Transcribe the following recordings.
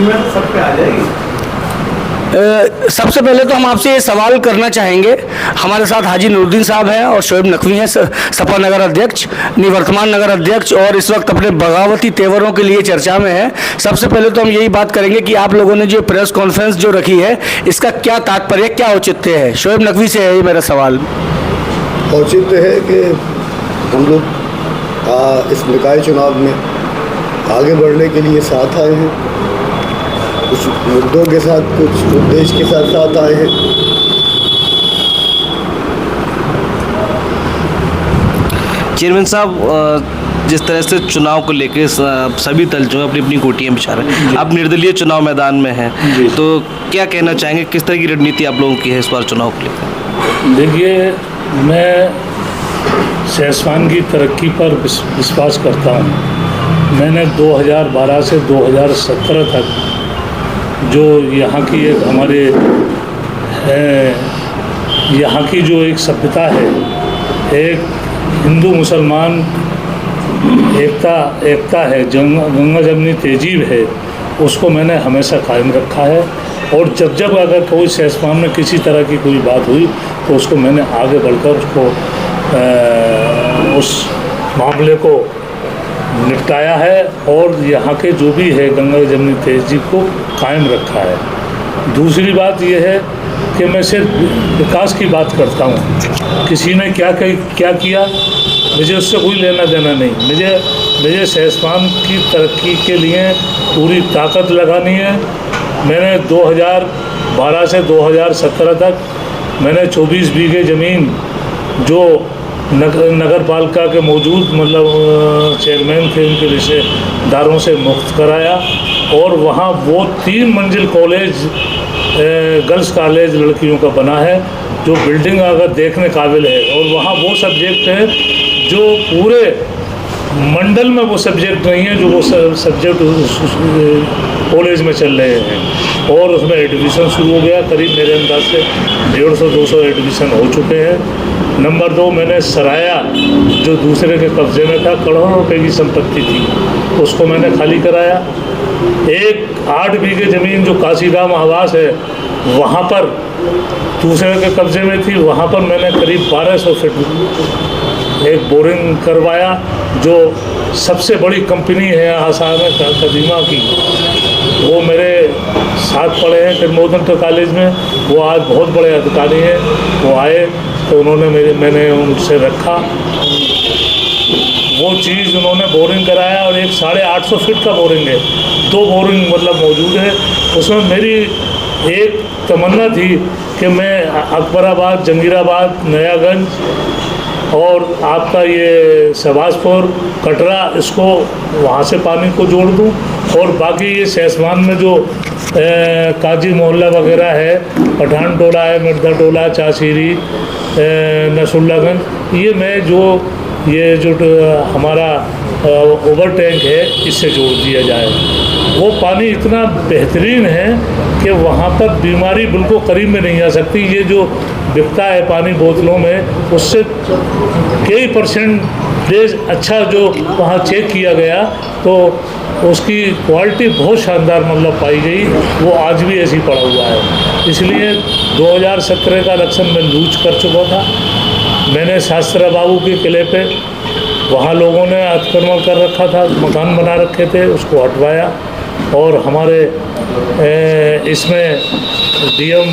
सीमा तो सब पे आ जाएगी। सबसे पहले तो हम आपसे ये सवाल करना चाहेंगे। हमारे साथ हाजी नूरुद्दीन साहब हैं और शोएब नकवी हैं, सपा नगर अध्यक्ष, निवर्तमान नगर अध्यक्ष, और इस वक्त अपने बगावती तेवरों के लिए चर्चा में है। सबसे पहले तो हम यही बात करेंगे कि आप लोगों ने जो प्रेस कॉन्फ्रेंस जो रखी है, इसका क्या तात्पर्य, क्या औचित्य है? शोएब नकवी से है ये मेरा सवाल। औचित्य है कि हम लोग इस निकाय चुनाव में आगे बढ़ने के लिए साथ आए हैं, कुछ मुद्दों के साथ, कुछ उद्देश्य के साथ साथ आए हैं। चेयरमैन साहब, जिस तरह से चुनाव को लेकर सभी दल जो है अपनी अपनी गोटियां बिछा रहे हैं, आप निर्दलीय चुनाव मैदान में हैं, तो क्या कहना चाहेंगे, किस तरह की रणनीति आप लोगों की है इस बार चुनाव को लेकर? देखिए, मैं सहसवान की तरक्की पर विश्वास करता हूँ। मैंने 2012 से 2017 तक जो यहाँ की एक हमारे यहाँ की जो एक सभ्यता है, एक हिंदू मुसलमान एकता है, गंगा जमनी तहजीब है, उसको मैंने हमेशा कायम रखा है। और जब जब अगर कोई सहसवान में किसी तरह की कोई बात हुई तो उसको मैंने आगे बढ़कर उसको उस मामले को निपटाया है और यहाँ के जो भी है गंगा जमनी तहजीब को कायम रखा है। दूसरी बात यह है कि मैं सिर्फ विकास की बात करता हूँ। किसी ने क्या किया मुझे उससे कोई लेना देना नहीं। मुझे सहसवान की तरक्की के लिए पूरी ताकत लगानी है। मैंने 2012 से 2017 तक मैंने 24 बीघे ज़मीन जो नगर पालिका के मौजूद मतलब चेयरमैन थे उनके रिश्तेदारों से मुक्त कराया और वहाँ वो 3 मंजिल कॉलेज, गर्ल्स कॉलेज लड़कियों का बना है, जो बिल्डिंग अगर देखने काबिल है। और वहाँ वो सब्जेक्ट है जो पूरे मंडल में वो सब्जेक्ट नहीं है जो वो सब्जेक्ट कॉलेज में चल रहे हैं। और उसमें एडमिशन शुरू हो गया, करीब मेरे अंदाज से 150-200 एडमिशन हो चुके हैं। नंबर 2, मैंने सराया जो दूसरे के कब्जे में था, करोड़ों रुपए की संपत्ति थी, उसको मैंने खाली कराया। एक 8 बीघे ज़मीन जो काशीराम आवास है वहाँ पर दूसरे के कब्जे में थी, वहाँ पर मैंने करीब 1200 फीट एक बोरिंग करवाया, जो सबसे बड़ी कंपनी है आसाम कदीमा की, वो मेरे साथ पढ़े हैं फिर कॉलेज में। वो आज बहुत बड़े अधिकारी हैं। वो आए तो मैंने उनसे रखा, वो चीज़ उन्होंने बोरिंग कराया और एक 850 फीट का बोरिंग है, 2 बोरिंग मतलब मौजूद है। उसमें मेरी एक तमन्ना थी कि मैं अकबराबाद, जंगीराबाद, नयागंज और आपका ये शहबाजपुर, कटरा, इसको वहाँ से पानी को जोड़ दूँ और बाकी ये सहसवान में जो काजी मोहल्ला वगैरह है, पठान टोला है, मिर्जा टोला, चाशीरी, नसुल्लागंज, ये मैं जो हमारा ओवर टैंक है इससे जोड़ दिया जाए। वो पानी इतना बेहतरीन है कि वहाँ पर बीमारी बिल्कुल करीब में नहीं आ सकती। ये जो बिकता है पानी बोतलों में, उससे कई परसेंटेज अच्छा जो वहाँ चेक किया गया तो उसकी क्वालिटी बहुत शानदार मतलब पाई गई। वो आज भी ऐसी पड़ा हुआ है। इसलिए 2017 का इलेक्शन में लूज कर चुका था। मैंने शास्त्रा बाबू के किले पे वहाँ लोगों ने अतिक्रमण कर रखा था, मकान बना रखे थे, उसको हटवाया और हमारे इसमें डीएम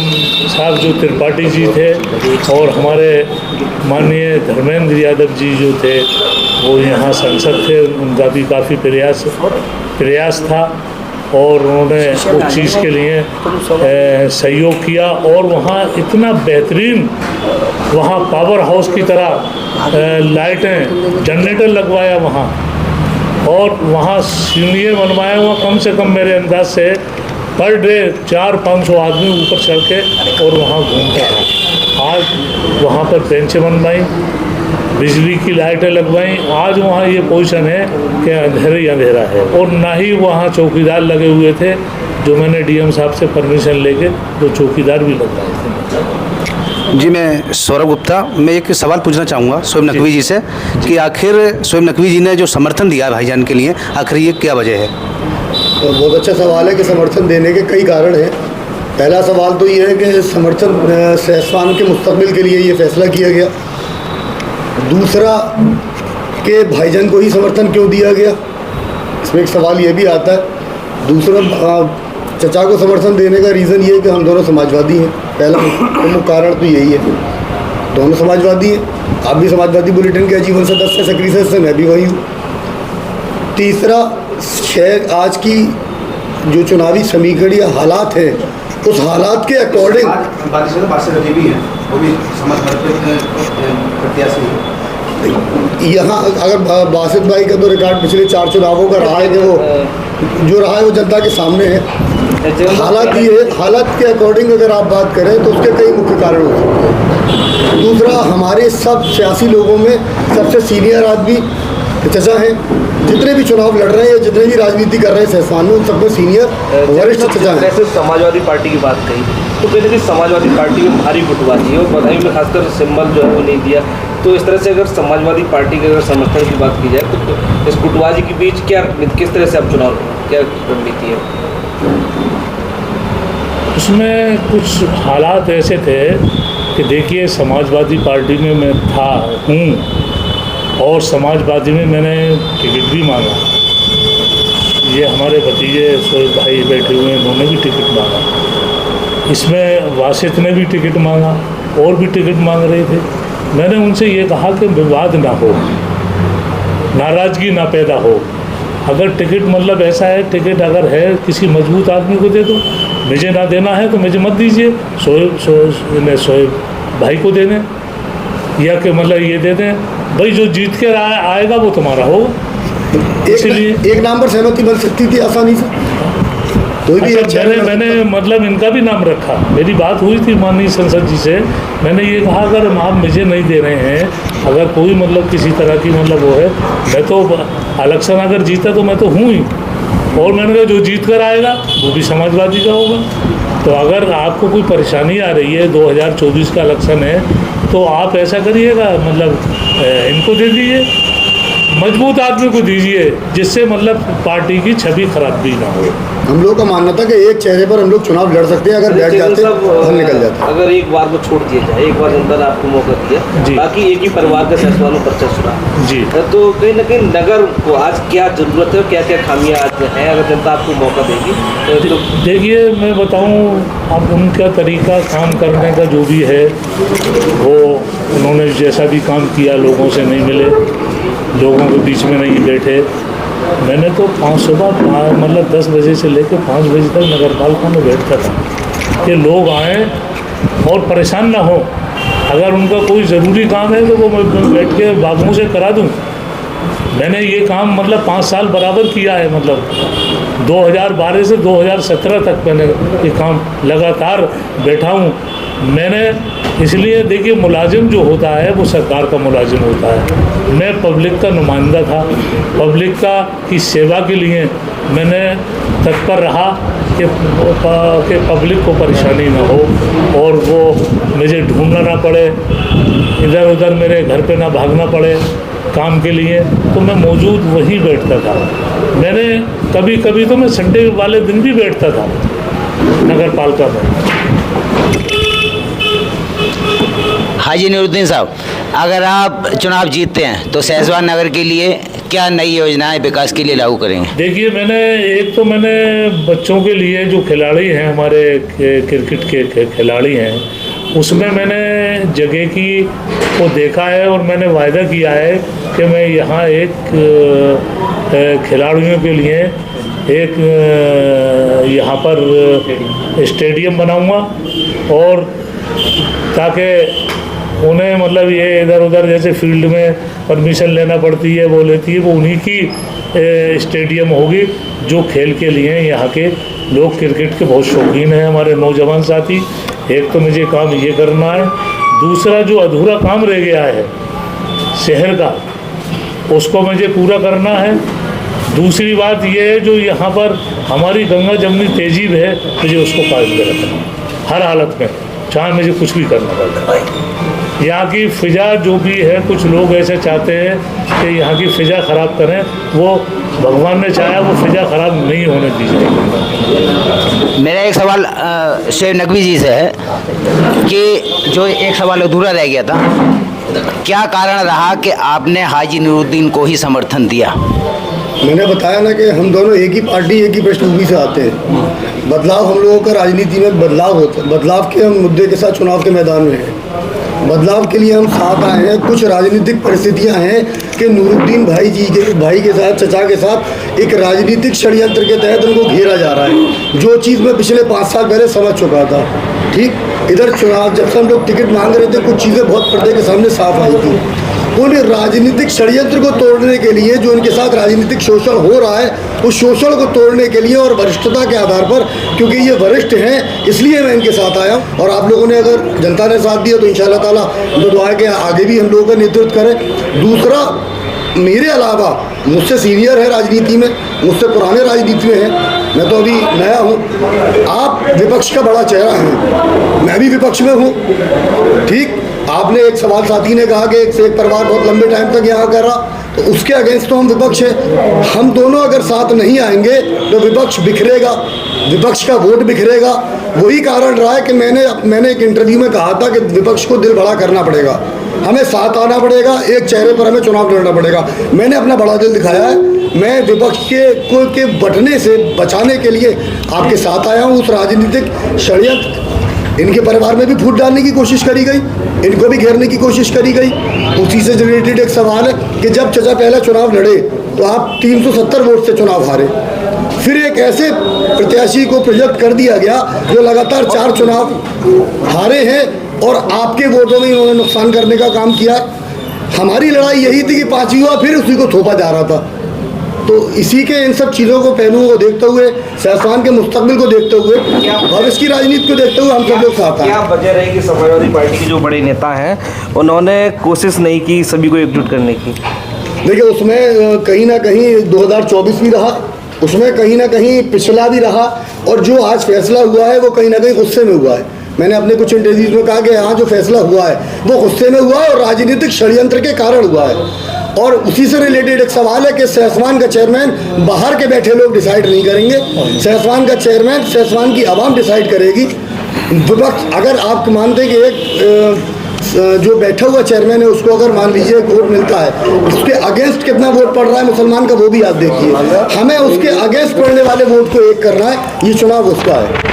साहब जो त्रिपाठी जी थे और हमारे माननीय धर्मेंद्र यादव जी जो थे वो यहाँ सांसद थे, उनका भी काफ़ी प्रयास था और उन्होंने उस चीज़ के लिए सहयोग किया। और वहाँ इतना बेहतरीन वहाँ पावर हाउस की तरह लाइटें, जनरेटर लगवाया वहाँ और वहाँ सीढ़ियाँ बनवाया हुआ, कम से कम मेरे अंदाज से पर डे 400-500 आदमी ऊपर चढ़ के और वहाँ घूमता था। आज वहाँ पर बेंचें बनवाई, बिजली की लाइटें लगवाई। आज वहाँ ये पोजीशन है कि अंधेरा है और ना ही वहाँ चौकीदार लगे हुए थे, जो मैंने डीएम साहब से परमिशन लेके तो चौकीदार भी लगवाए थे। जी, मैं सौरभ गुप्ता, मैं एक सवाल पूछना चाहूँगा शोएब नकवी जी से कि आखिर शोएब नकवी जी ने जो समर्थन दिया है भाईजान के लिए, आखिर ये क्या वजह है? बहुत अच्छा सवाल है कि समर्थन देने के कई कारण हैं। पहला सवाल तो ये है कि समर्थन सहसवान के मुस्तकबिल के लिए ये फैसला किया गया। दूसरा कि भाईजान को ही समर्थन क्यों दिया गया, इसमें एक सवाल ये भी आता है। दूसरा चचा को समर्थन देने का रीज़न ये है कि हम दोनों समाजवादी हैं। पहला प्रमुख कारण तो यही है, दोनों समाजवादी हैं। आप भी समाजवादी बुलेटिन के आजीवन सदस्य सक्रिय सदस्य, मैं भी वही हूँ। तीसरा, शहर आज की जो चुनावी समीकरण या हालात हैं, उस हालात के अकॉर्डिंग यहाँ अगर बासित भाई का तो रिकॉर्ड पिछले 4 चुनावों का रहा है कि वो जो रहा है वो जनता के सामने है। हालात के अकॉर्डिंग अगर आप बात करें तो उसके कई मुख्य कारण हो सकते हैं। दूसरा, हमारे सब सियासी लोगों में सबसे सीनियर आदमी चचा हैं। जितने भी चुनाव लड़ रहे हैं, जितने भी राजनीति कर रहे हैं सहसवान में, उन सबमें सीनियर वरिष्ठ चचा हैं। जैसे समाजवादी पार्टी की बात कही तो कहीं ना कहीं समाजवादी पार्टी में भारी गुटबाजी है और बधाई में खासकर सिंबल जो है वो नहीं दिया। तो इस तरह से अगर समाजवादी पार्टी के अगर समर्थन की बात की जाए तो इस गुटबाजी के बीच क्या, किस तरह से आप चुनाव, क्या रणनीति है? उसमें कुछ हालात ऐसे थे कि देखिए, समाजवादी पार्टी में मैं हूँ और समाजवादी में मैंने टिकट भी मांगा। ये हमारे भतीजे शोएब भाई बैठे हुए हैं, उन्होंने भी टिकट मांगा। इसमें वासित ने भी टिकट मांगा और भी टिकट मांग रहे थे। मैंने उनसे ये कहा कि विवाद ना हो, नाराज़गी ना पैदा हो। अगर टिकट मतलब ऐसा है, टिकट अगर है किसी मजबूत आदमी को दे दो, मुझे ना देना है तो मुझे मत दीजिए, शोएब भाई को दे दें, या कि मतलब ये दे दें भाई, जो जीत के आएगा वो तुम्हारा होगा। इसलिए एक नाम पर सहमति बन सकती थी आसानी से। अच्छा, मैंने मतलब इनका भी नाम रखा। मेरी बात हुई थी माननीय संसद जी से। मैंने ये कहा अगर आप मुझे नहीं दे रहे हैं, अगर कोई मतलब किसी तरह की मतलब वो है, मैं तो इलेक्शन अगर जीता तो मैं तो हूँ ही, और मैंने कहा जो जीत कर आएगा वो भी समाजवादी का होगा। तो अगर आपको कोई परेशानी आ रही है, 2024 का इलेक्शन है, तो आप ऐसा करिएगा, मतलब इनको दे दीजिए, मजबूत आदमी को दीजिए, जिससे मतलब पार्टी की छवि खराब भी ना हो। हम लोग का मानना था कि एक चेहरे पर हम लोग चुनाव लड़ सकते हैं, अगर बैठ जाते हल निकल जाता। अगर एक बार वो छोड़ दिया जाए, एक बार जनता ने आपको मौका दिया, बाकी एक ही परिवार के सहसवानों पर चुना जी, तो कहीं ना कहीं नगर को आज क्या जरूरत है, क्या क्या खामियां आज हैं, अगर जनता आपको मौका देगी तो देखिए, मैं बताऊं, अब उनका तरीका काम करने का जो भी है, वो उन्होंने जैसा भी काम किया, लोगों से नहीं मिले, लोगों के बीच में नहीं बैठे। मैंने तो सुबह मतलब 10 बजे से लेकर 5 बजे तक नगर पालिका में बैठता था कि लोग आएँ और परेशान ना हो। अगर उनका कोई ज़रूरी काम है तो वो मैं बैठ के बाबुओं से करा दूँ। मैंने ये काम मतलब 5 साल बराबर किया है, मतलब 2012 से 2017 तक मैंने ये काम लगातार बैठा हूँ। मैंने इसलिए देखिए, मुलाजिम जो होता है वो सरकार का मुलाजिम होता है। मैं पब्लिक का नुमाइंदा था, पब्लिक की सेवा के लिए मैंने तत्पर रहा कि पब्लिक को परेशानी ना हो और वो मुझे ढूंढना ना पड़े, इधर उधर मेरे घर पे ना भागना पड़े काम के लिए, तो मैं मौजूद वहीं बैठता था। मैंने कभी कभी तो मैं संडे वाले दिन भी बैठता था नगर पालिका में। हाजी नूरुद्दीन साहब, अगर आप चुनाव जीतते हैं तो सहसवान नगर के लिए क्या नई योजनाएं विकास के लिए लागू करेंगे? देखिए, मैंने बच्चों के लिए जो खिलाड़ी हैं, हमारे क्रिकेट के खिलाड़ी हैं, उसमें मैंने जगह की को देखा है और मैंने वायदा किया है कि मैं यहाँ एक खिलाड़ियों के लिए एक यहाँ पर स्टेडियम बनाऊंगा, और ताकि उन्हें मतलब ये इधर उधर जैसे फील्ड में परमिशन लेना पड़ती है, वो लेती है, वो उन्हीं की स्टेडियम होगी जो खेल के लिए यहाँ के लोग क्रिकेट के बहुत शौकीन हैं, हमारे नौजवान साथी। एक तो मुझे काम ये करना है, दूसरा जो अधूरा काम रह गया है शहर का, उसको मुझे पूरा करना है। दूसरी बात ये है, जो यहाँ पर हमारी गंगा जमनी तहजीब है, मुझे उसको कायम रखना हर हालत में, चाहे मुझे कुछ भी करना पड़े। यहाँ की फ़िज़ा जो भी है, कुछ लोग ऐसे चाहते हैं कि यहाँ की फ़िज़ा ख़राब करें, वो भगवान ने चाहा वो फ़िज़ा ख़राब नहीं होने दी जाएगी। मेरा एक सवाल शोएब नकवी जी से है कि जो एक सवाल अधूरा रह गया था, क्या कारण रहा कि आपने हाजी नूरुद्दीन को ही समर्थन दिया? मैंने बताया ना कि हम दोनों एक ही पार्टी, एक ही पृष्ठभूमि से आते हैं। बदलाव हम लोगों का राजनीति में बदलाव होता है, बदलाव के हम मुद्दे के साथ चुनाव के मैदान में हैं। बदलाव के लिए हम साथ आए हैं। कुछ राजनीतिक परिस्थितियां हैं कि नूरुद्दीन भाई के साथ, चचा के साथ एक राजनीतिक षड्यंत्र के तहत उनको घेरा जा रहा है, जो चीज़ मैं पिछले 5 साल पहले समझ चुका था। ठीक, इधर चुनाव जब से हम लोग टिकट मांग रहे थे, कुछ चीज़ें बहुत पर्दे के सामने साफ आई थी। उन राजनीतिक षड्यंत्र को तोड़ने के लिए, जो उनके साथ राजनीतिक शोषण हो रहा है, उस शोषण को तोड़ने के लिए और वरिष्ठता के आधार पर, क्योंकि ये वरिष्ठ हैं इसलिए मैं इनके साथ आया हूँ। और आप लोगों ने, अगर जनता ने साथ दिया तो इंशाअल्लाह ताला दुआ है कि आगे भी हम लोगों का नेतृत्व करें। दूसरा, मेरे अलावा मुझसे सीनियर है राजनीति में, मुझसे पुराने राजनीति में है, मैं तो अभी नया हूँ। आप विपक्ष का बड़ा चेहरा हैं, मैं भी विपक्ष में हूँ। ठीक, आपने एक सवाल साथी ने कहा कि एक से एक परिवार बहुत लंबे टाइम तक यहाँ कर रहा, तो उसके अगेंस्ट तो हम विपक्ष है। हम दोनों अगर साथ नहीं आएंगे तो विपक्ष बिखरेगा, विपक्ष का वोट बिखरेगा। वही कारण रहा है कि मैंने एक इंटरव्यू में कहा था कि विपक्ष को दिल बड़ा करना पड़ेगा, हमें साथ आना पड़ेगा, एक चेहरे पर हमें चुनाव लड़ना पड़ेगा। मैंने अपना बड़ा दिल दिखाया है। मैं विपक्ष के बटने से बचाने के लिए आपके साथ आया हूँ। उस राजनीतिक षड्यंत्र, इनके परिवार में भी फूट डालने की कोशिश करी गई, इनको भी घेरने की कोशिश करी गई। उसी से रिलेटेड एक सवाल है कि जब चचा पहला चुनाव लड़े तो आप 370 वोट से चुनाव हारे। फिर एक ऐसे प्रत्याशी को प्रोजेक्ट कर दिया गया जो लगातार 4 चुनाव हारे हैं और आपके वोटों में इन्होंने नुकसान करने का काम किया। हमारी लड़ाई यही थी कि 5वीं बार फिर उसी को थोपा जा रहा था। तो इसी के इन सब चीज़ों को, पहलुओं को देखते हुए, सहसवान के मुस्तकबिल को देखते हुए, भविष्य की राजनीति को देखते हुए हम सब लोग साथ हैं। क्या वजह रहेगी समाजवादी पार्टी के जो बड़े नेता हैं उन्होंने कोशिश नहीं की सभी को एकजुट करने की? देखिए, उसमें कहीं ना कहीं 2024 भी रहा, उसमें कहीं ना कहीं पिछला भी रहा, और जो आज फैसला हुआ है वो कहीं ना कहीं गुस्से में हुआ है। मैंने अपने कुछ इंटरव्यूज में कहा कि यहाँ जो फैसला हुआ है वो गुस्से में हुआ है और राजनीतिक षड्यंत्र के कारण हुआ है। और उसी से रिलेटेड एक सवाल है कि सहसवान का चेयरमैन बाहर के बैठे लोग डिसाइड नहीं करेंगे, सहसवान का चेयरमैन सहसवान की आवाम डिसाइड करेगी। विपक्ष, अगर आप मानते कि एक जो बैठा हुआ चेयरमैन है उसको अगर मान लीजिए वोट मिलता है, उसके अगेंस्ट कितना वोट पड़ रहा है मुसलमान का, वो भी आप देखिए। हमें उसके अगेंस्ट पड़ने वाले वोट को एक करना है, ये चुनाव उसका है।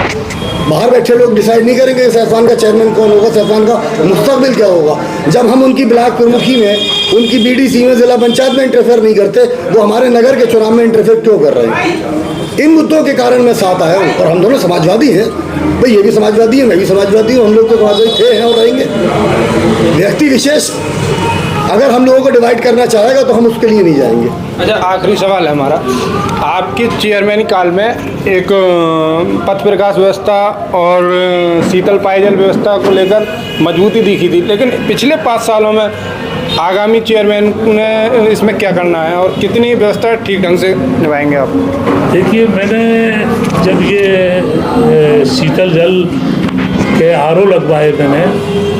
बाहर बैठे लोग डिसाइड नहीं करेंगे सहसवान का चेयरमैन कौन होगा, सहसवान का मुस्तकबिल क्या होगा। जब हम उनकी ब्लॉक प्रमुखी में, उनकी बीडीसी में, जिला पंचायत में इंटरफेयर नहीं करते, वो हमारे नगर के चुनाव में इंटरफेयर क्यों कर रहे हैं? इन मुद्दों के कारण मैं साथ आया हूँ। और हम दोनों समाजवादी हैं भाई, ये भी समाजवादी है, मैं भी समाजवादी हूँ, हम लोग तो समाजवादी थे, हैं और रहेंगे। व्यक्ति विशेष अगर हम लोगों को डिवाइड करना चाहेगा तो हम उसके लिए नहीं जाएंगे। अच्छा, आखिरी सवाल है हमारा। आपके चेयरमैन काल में एक पथ प्रकाश व्यवस्था और शीतल पेयजल व्यवस्था को लेकर मजबूती दिखी थी, लेकिन पिछले 5 सालों में आगामी चेयरमैन ने इसमें क्या करना है और कितनी व्यवस्था ठीक ढंग से निभाएंगे आप? देखिए, मैंने जब ये शीतल जल के आरओ लगवाए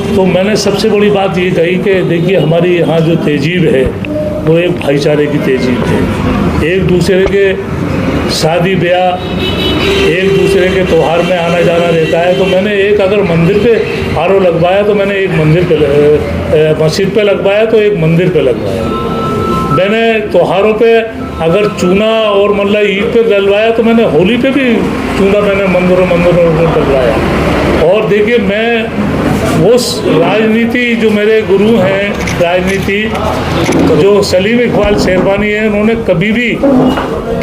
तो मैंने सबसे बड़ी बात ये कही कि देखिए, हमारी यहाँ जो तहजीब है वो एक भाईचारे की तहजीब है। एक दूसरे के शादी ब्याह, एक दूसरे के त्यौहार में आना जाना रहता है। तो मैंने एक, अगर मंदिर पे आरओ लगवाया तो मैंने एक मंदिर पे, मस्जिद पे लगवाया तो एक मंदिर पे लगवाया। मैंने त्योहारों पे अगर चूना और मतलब ईद पे डलवाया तो मैंने होली पे भी चूना मैंने मंदिरों में डलवाया। और देखिए, मैं वो राजनीति, जो मेरे गुरु हैं राजनीति, जो सलीम इकबाल शेरवानी हैं, उन्होंने कभी भी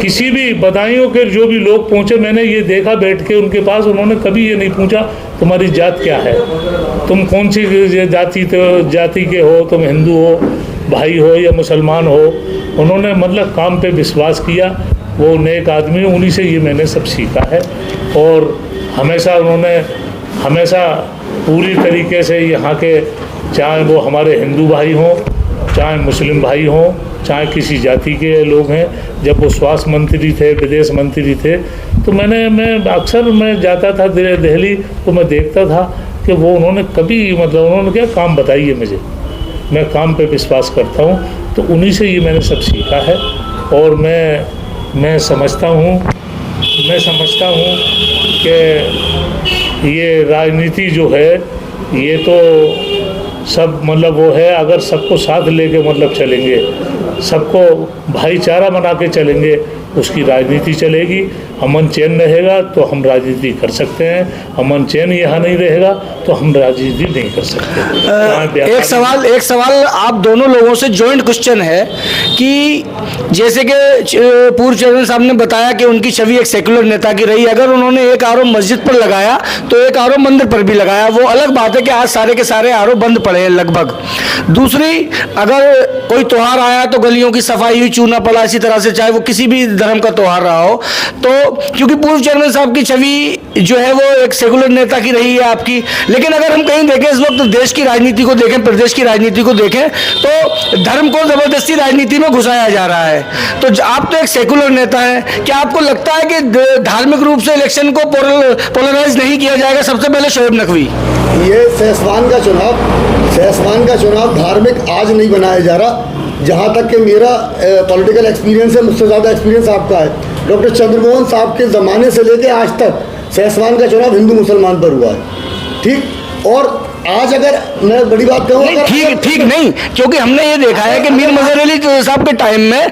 किसी भी बदायूं के जो भी लोग पहुँचे, मैंने ये देखा बैठ के उनके पास, उन्होंने कभी ये नहीं पूछा तुम्हारी जात क्या है, तुम कौन सी जाति के हो, तुम हिंदू हो, भाई हो या मुसलमान हो। उन्होंने मतलब काम पे विश्वास किया। वो नेक आदमी, उन्हीं से ये मैंने सब सीखा है। और हमेशा उन्होंने पूरी तरीके से यहाँ के, चाहे वो हमारे हिंदू भाई हों, चाहे मुस्लिम भाई हों, चाहे किसी जाति के लोग हैं, जब वो स्वास्थ्य मंत्री थे, विदेश मंत्री थे, तो मैं अक्सर मैं जाता था दिल्ली, तो मैं देखता था कि वो उन्होंने कभी मतलब उन्होंने क्या काम बताइए मुझे, मैं काम पे विश्वास करता हूँ, तो उन्हीं से ये मैंने सब सीखा है। और मैं समझता हूँ कि ये राजनीति जो है ये तो सब मतलब वो है, अगर सबको साथ लेके मतलब चलेंगे, सबको भाईचारा बना के चलेंगे, उसकी राजनीति चलेगी। अमन चैन रहेगा तो हम राजनीति कर सकते हैं, अमन चैन यहाँ नहीं रहेगा तो हम राजनीति नहीं कर सकते। एक सवाल आप दोनों लोगों से जॉइंट क्वेश्चन है कि जैसे कि पूर्व चेयरमैन साहब ने बताया कि उनकी छवि एक सेकुलर नेता की रही, अगर उन्होंने एक आरोप मस्जिद पर लगाया तो एक आरोप मंदिर पर भी लगाया, वो अलग बात है कि आज सारे के सारे आरोप बंद पड़े हैं लगभग। दूसरी, अगर कोई त्योहार आया तो गलियों की सफाई हुई, चूना पड़ा, इसी तरह से चाहे वो किसी भी धर्म का त्योहार रहा हो, तो क्योंकि पूर्व चेयरमैन साहब की छवि जो है वो एक सेकुलर नेता की रही है आपकी, लेकिन अगर हम कहीं देखें इस वक्त देश की राजनीति को देखें, प्रदेश की राजनीति को देखें, तो धर्म को जबरदस्ती राजनीति में घुसाया जा रहा है। तो आप तो एक सेकुलर नेता हैं, क्या आपको लगता है कि धार्मिक रूप से इलेक्शन को पोलराइज नहीं किया जाएगा? सबसे पहले शोएब नकवी, ये सहसवान का चुनाव धार्मिक आज नहीं बनाया जा रहा। जहाँ तक कि मेरा पॉलिटिकल एक्सपीरियंस है, मुझसे ज़्यादा एक्सपीरियंस आपका है। डॉक्टर चंद्रमोहन साहब के ज़माने से लेकर आज तक सहसवान का चुनाव हिंदू मुसलमान पर हुआ है, ठीक। और आज अगर मैं बड़ी बात कहूँ, ठीक नहीं, क्योंकि हमने ये देखा है कि मीर मजहर अली साहब के टाइम में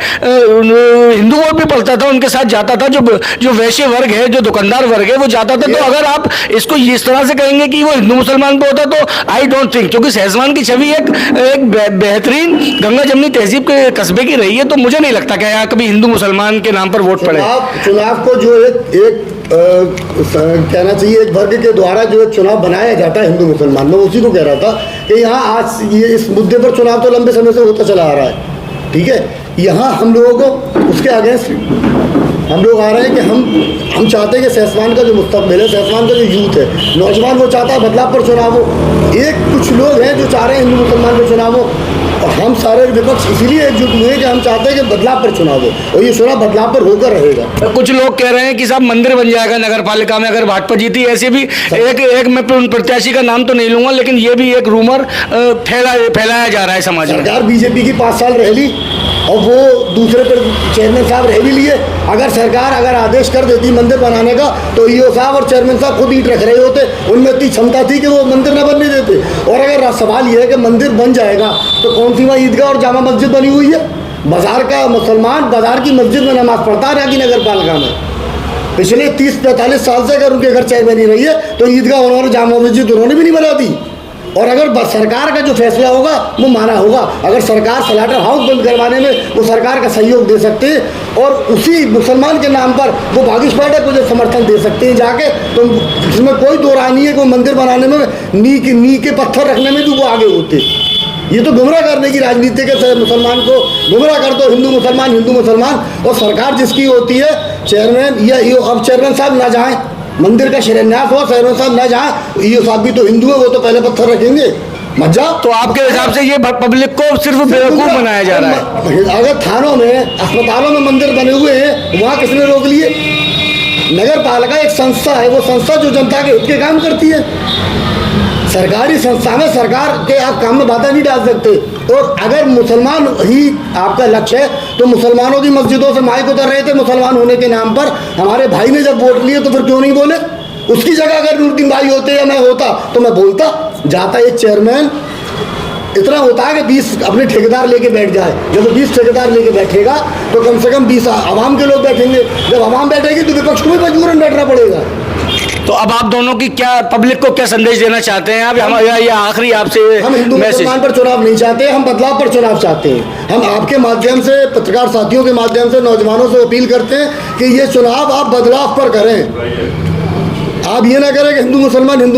हिंदू वोट भी पड़ता था, उनके साथ जाता था, जो वैश्य वर्ग है, जो दुकानदार वर्ग है, वो जाता था। तो अगर आप इसको इस तरह से कहेंगे कि वो हिंदू मुसलमान पे होता, तो आई डोंट थिंक, क्योंकि सहसवान की छवि एक बेहतरीन गंगा जमनी तहजीब के कस्बे की रही है, तो मुझे नहीं लगता कि यहाँ कभी हिंदू मुसलमान के नाम पर वोट पड़े। चुनाव को जो एक कहना चाहिए एक वर्ग के द्वारा जो एक चुनाव बनाया जाता है हिंदू मुसलमान में, उसी को कह रहा था कि यहाँ आज ये इस मुद्दे पर चुनाव तो लंबे समय से होता चला आ रहा है, ठीक है। यहाँ हम लोगों को उसके अगेंस्ट हम लोग आ रहे हैं कि हम चाहते हैं कि सहसवान का जो मुस्तकबिल है, सहसवान का जो यूथ है, नौजवान, वो चाहता है बदलाव पर चुनाव हो। कुछ लोग हैं जो चाह रहे हैं हिंदू मुसलमान पर चुनाव हो, और हम सारे विपक्ष इसीलिए एकजुट हुए कि हम चाहते हैं कि बदलाव पर चुनाव हो, और ये चुनाव बदलाव पर होकर रहेगा। कुछ लोग कह रहे हैं कि साहब मंदिर बन जाएगा नगर पालिका में अगर भाजपा जीती, ऐसे भी एक मैं प्रत्याशी का नाम तो नहीं लूंगा, लेकिन ये भी एक रूमर फैलाया जा रहा है समाज में। सरकार बीजेपी की 5 साल रह ली और वो दूसरे पर चेयरमैन साहब रह भी लिए। अगर सरकार आदेश कर देती मंदिर बनाने का, तो ईओ साहब और चेयरमैन साहब खुद ईंट रख रहे होते, उनमें इतनी क्षमता थी कि वो मंदिर न बनने देते। और अगर सवाल ये है कि मंदिर बन जाएगा तो कौन सी वहाँ ईदगाह और जामा मस्जिद बनी हुई है? बाजार का मुसलमान बाजार की मस्जिद में नमाज पढ़ता है कि नगर पालिका में। पिछले 30-45 साल से अगर उनके घर चेयरमैन ही रही है, तो ईदगाह उन्होंने, जामा मस्जिद उन्होंने भी नहीं बना दी। और अगर सरकार का जो फैसला होगा वो माना होगा। अगर सरकार स्लाटर हाउस बंद करवाने में वो सरकार का सहयोग दे सकते हैं, और उसी मुसलमान के नाम पर वो भागिश पाठक को जो समर्थन दे सकते हैं जाके, तो इसमें कोई दो राय नहीं है कि वो मंदिर बनाने में नी के पत्थर रखने में भी वो आगे होते। ये तो गुमराह करने की राजनीति के, मुसलमान को गुमराह कर दो, हिंदू मुसलमान। और सरकार जिसकी होती है, चेयरमैन या अब चेयरमैन साहब ना जाएं, मंदिर का शिलान्यास हो, चेयरमैन साहब ना जाएं, ईओ साहब भी तो हिंदू है, वो तो पहले पत्थर रखेंगे, मत जाओ। तो आपके हिसाब से ये पब्लिक को सिर्फ बेवकूफ बनाया जा रहा है? अगर थानों में, अस्पतालों में मंदिर बने हुए हैं, वहाँ किसने रोक लिए? नगर पालिका एक संस्था है, वो संस्था जो जनता के हित के काम करती है। सरकारी संस्था में सरकार के आप काम में बाधा नहीं डाल सकते। और अगर मुसलमान ही आपका लक्ष्य है, तो मुसलमानों की मस्जिदों से माइक उतर रहे थे मुसलमान होने के नाम पर, हमारे भाई ने जब वोट लिए तो फिर क्यों नहीं बोले? उसकी जगह अगर नूरुद्दीन भाई होते या मैं होता तो मैं बोलता। जाता एक चेयरमैन इतना होता है कि 20 अपने ठेकेदार लेके बैठ जाए। जब 20 ठेकेदार लेके बैठेगा तो कम से कम 20 आवाम के लोग बैठेंगे। जब आवाम बैठेगी तो विपक्ष को भी मजबूरन बैठना पड़ेगा। तो अब आप दोनों की क्या, पब्लिक को क्या संदेश देना चाहते हैं आप? हमारा आखिरी आपसे हम हिंदू मुसलमान पर चुनाव नहीं चाहते, हम बदलाव पर चुनाव चाहते हैं। हम आपके माध्यम से, पत्रकार साथियों के माध्यम से, नौजवानों से अपील करते हैं कि ये चुनाव आप बदलाव पर करें। आप ये ना करें कि हिंदू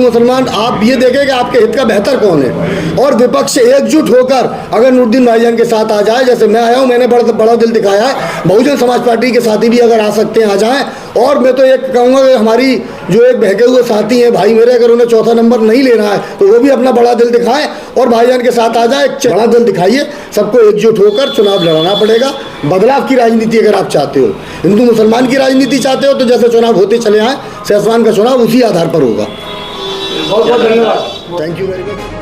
मुसलमान, आप ये देखें कि आपके हित का बेहतर कौन है। और विपक्ष एकजुट होकर अगर नूरुद्दीन भाईजान के साथ आ जाए, जैसे मैं आया हूँ, मैंने बड़ा दिल दिखाया है, बहुजन समाज पार्टी के साथी भी अगर आ सकते हैं आ जाएं। और मैं तो एक कहूँगा कि हमारी जो एक बहके हुए साथी हैं भाई मेरे, अगर उन्हें चौथा नंबर नहीं लेना है तो वो भी अपना बड़ा दिल दिखाएं और भाईजान के साथ आ जाए। बड़ा दिल दिखाइए, सबको एकजुट होकर चुनाव लड़ाना पड़ेगा। बदलाव की राजनीति अगर आप चाहते हो, हिंदू मुसलमान की राजनीति चाहते हो, तो जैसे चुनाव होते चले आए, सहसवान का चुनाव उसी आधार पर होगा। बहुत बहुत धन्यवाद। Thank you very much.